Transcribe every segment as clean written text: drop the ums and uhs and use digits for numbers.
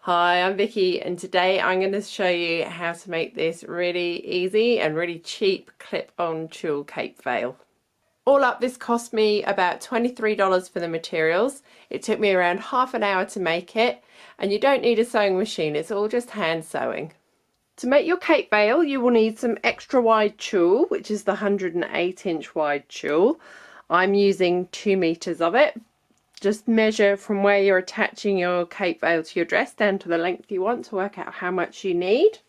Hi, I'm Vicky and today I'm going to show you how to make this really easy and really cheap clip-on tulle cape veil. All up, this cost me about $23 for the materials. It took me around half an hour to make it, and you don't need a sewing machine, it's all just hand sewing. To make your cape veil you will need some extra wide tulle, which is the 108-inch wide tulle. I'm using 2 meters of it. Just measure from where you're attaching your cape veil to your dress down to the length you want to work out how much you need.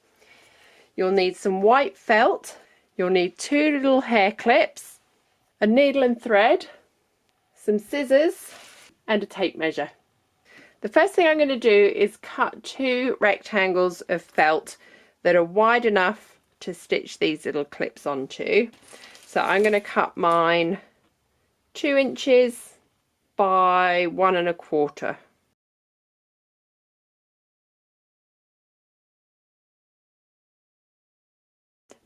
You'll need some white felt, you'll need 2 little hair clips, a needle and thread, some scissors and a tape measure. The first thing I'm going to do is cut 2 rectangles of felt that are wide enough to stitch these little clips onto. So I'm going to cut mine 2 inches by 1 1/4.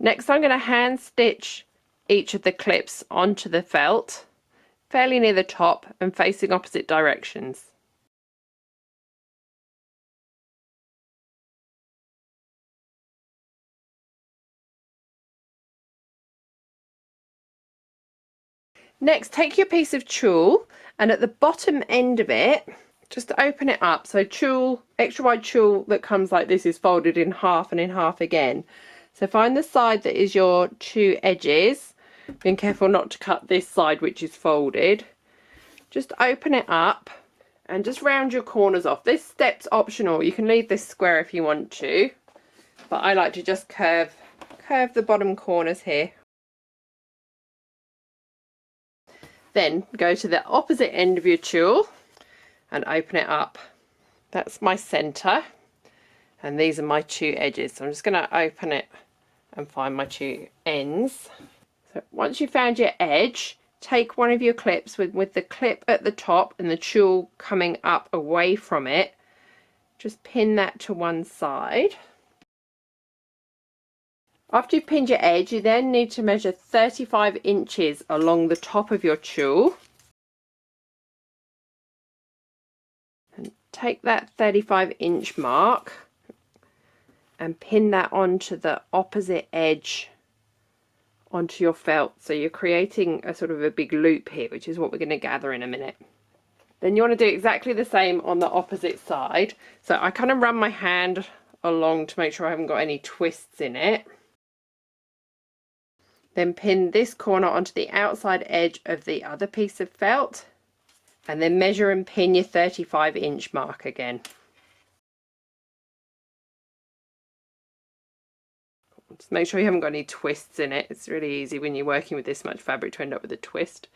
Next I'm going to hand stitch each of the clips onto the felt, fairly near the top and facing opposite directions. Next, take your piece of tulle and at the bottom end of it, just open it up. So tulle, extra wide tulle that comes like this is folded in half and in half again. So find the side that is your 2 edges, being careful not to cut this side which is folded. Just open it up and just round your corners off. This step's optional, you can leave this square if you want to, but I like to just curve the bottom corners here. Then go to the opposite end of your tulle and open it up. That's my center and these are my 2 edges. So I'm just going to open it and find my 2 ends. So once you've found your edge, take one of your clips with the clip at the top and the tulle coming up away from it. Just pin that to one side. After you've pinned your edge, you then need to measure 35 inches along the top of your tulle. And take that 35-inch mark and pin that onto the opposite edge onto your felt. So you're creating a sort of a big loop here, which is what we're going to gather in a minute. Then you want to do exactly the same on the opposite side. So I kind of run my hand along to make sure I haven't got any twists in it. Then pin this corner onto the outside edge of the other piece of felt and then measure and pin your 35-inch mark again. Just make sure you haven't got any twists in it. It's really easy when you're working with this much fabric to end up with a twist.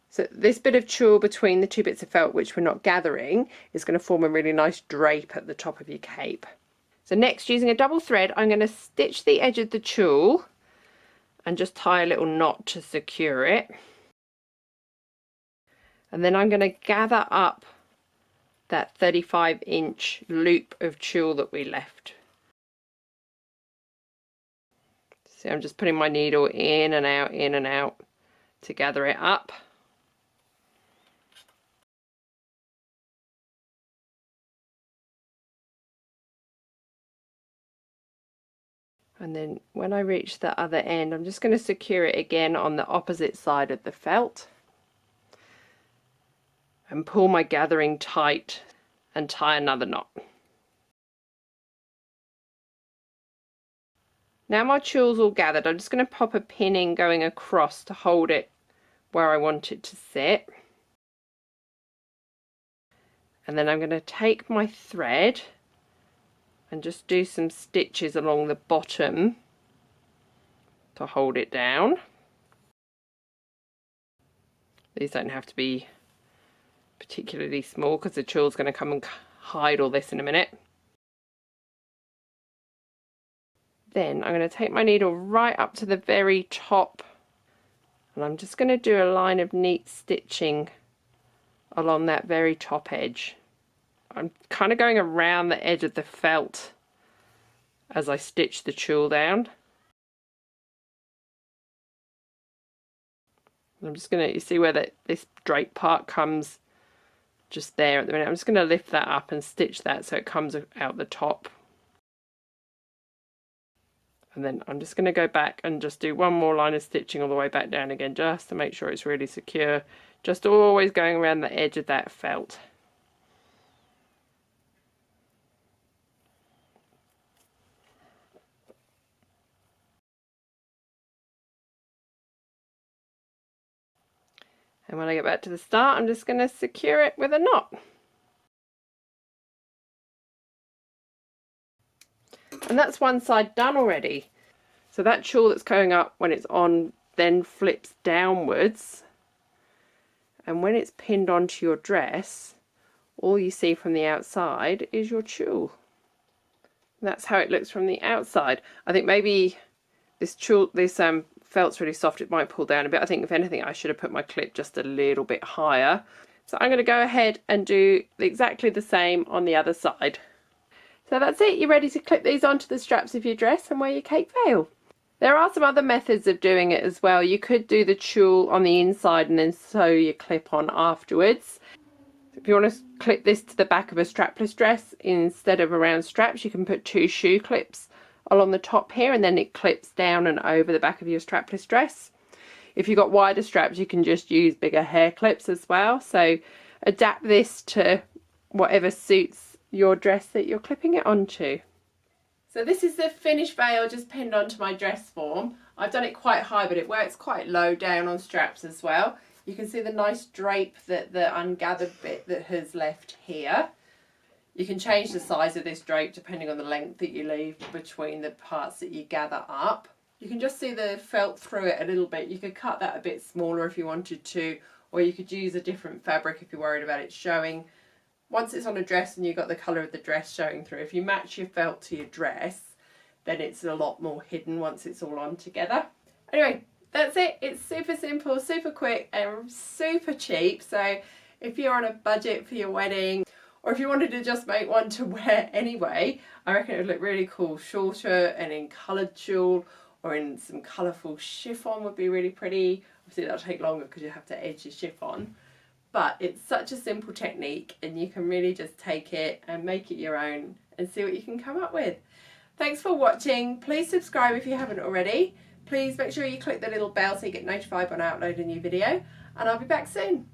So this bit of tulle between the 2 bits of felt which we're not gathering is going to form a really nice drape at the top of your cape. So next, using a double thread, I'm going to stitch the edge of the tulle and just tie a little knot to secure it. And then I'm going to gather up that 35-inch loop of tulle that we left. So I'm just putting my needle in and out to gather it up. And then when I reach the other end, I'm just going to secure it again on the opposite side of the felt and pull my gathering tight and tie another knot. Now my tulle's all gathered, I'm just going to pop a pin in going across to hold it where I want it to sit. And then I'm going to take my thread and just do some stitches along the bottom to hold it down. These don't have to be particularly small because the tulle's going to come and hide all this in a minute. Then I'm going to take my needle right up to the very top and I'm just going to do a line of neat stitching along that very top edge. I'm kind of going around the edge of the felt as I stitch the tulle down. I'm just going to, you see where this drape part comes just there at the minute. I'm just going to lift that up and stitch that so it comes out the top. And then I'm just going to go back and just do one more line of stitching all the way back down again, just to make sure it's really secure. Just always going around the edge of that felt. And when I get back to the start, I'm just going to secure it with a knot. And that's one side done already. So that tulle that's going up when it's on then flips downwards. And when it's pinned onto your dress, all you see from the outside is your tulle. And that's how it looks from the outside. I think maybe this tulle, this felt's really soft, it might pull down a bit. I think if anything I should have put my clip just a little bit higher. So I'm going to go ahead and do exactly the same on the other side. So that's it, you're ready to clip these onto the straps of your dress and wear your cape veil. There are some other methods of doing it as well. You could do the tulle on the inside and then sew your clip on afterwards. If you want to clip this to the back of a strapless dress instead of around straps, you can put 2 shoe clips along the top here and then it clips down and over the back of your strapless dress. If you've got wider straps, you can just use bigger hair clips as well. So adapt this to whatever suits your dress that you're clipping it onto. So this is the finished veil just pinned onto my dress form. I've done it quite high, but it works quite low down on straps as well. You can see the nice drape, that the ungathered bit that has left here. You can change the size of this drape depending on the length that you leave between the parts that you gather up. You can just see the felt through it a little bit. You could cut that a bit smaller if you wanted to, or you could use a different fabric if you're worried about it showing. Once it's on a dress and you've got the colour of the dress showing through, if you match your felt to your dress, then it's a lot more hidden once it's all on together. Anyway, that's it. It's super simple, super quick and super cheap. So if you're on a budget for your wedding, or if you wanted to just make one to wear anyway, I reckon it would look really cool. Shorter and in coloured tulle or in some colourful chiffon would be really pretty. Obviously that'll take longer because you have to edge your chiffon. But it's such a simple technique and you can really just take it and make it your own and see what you can come up with. Thanks for watching. Please subscribe if you haven't already. Please make sure you click the little bell so you get notified when I upload a new video. And I'll be back soon.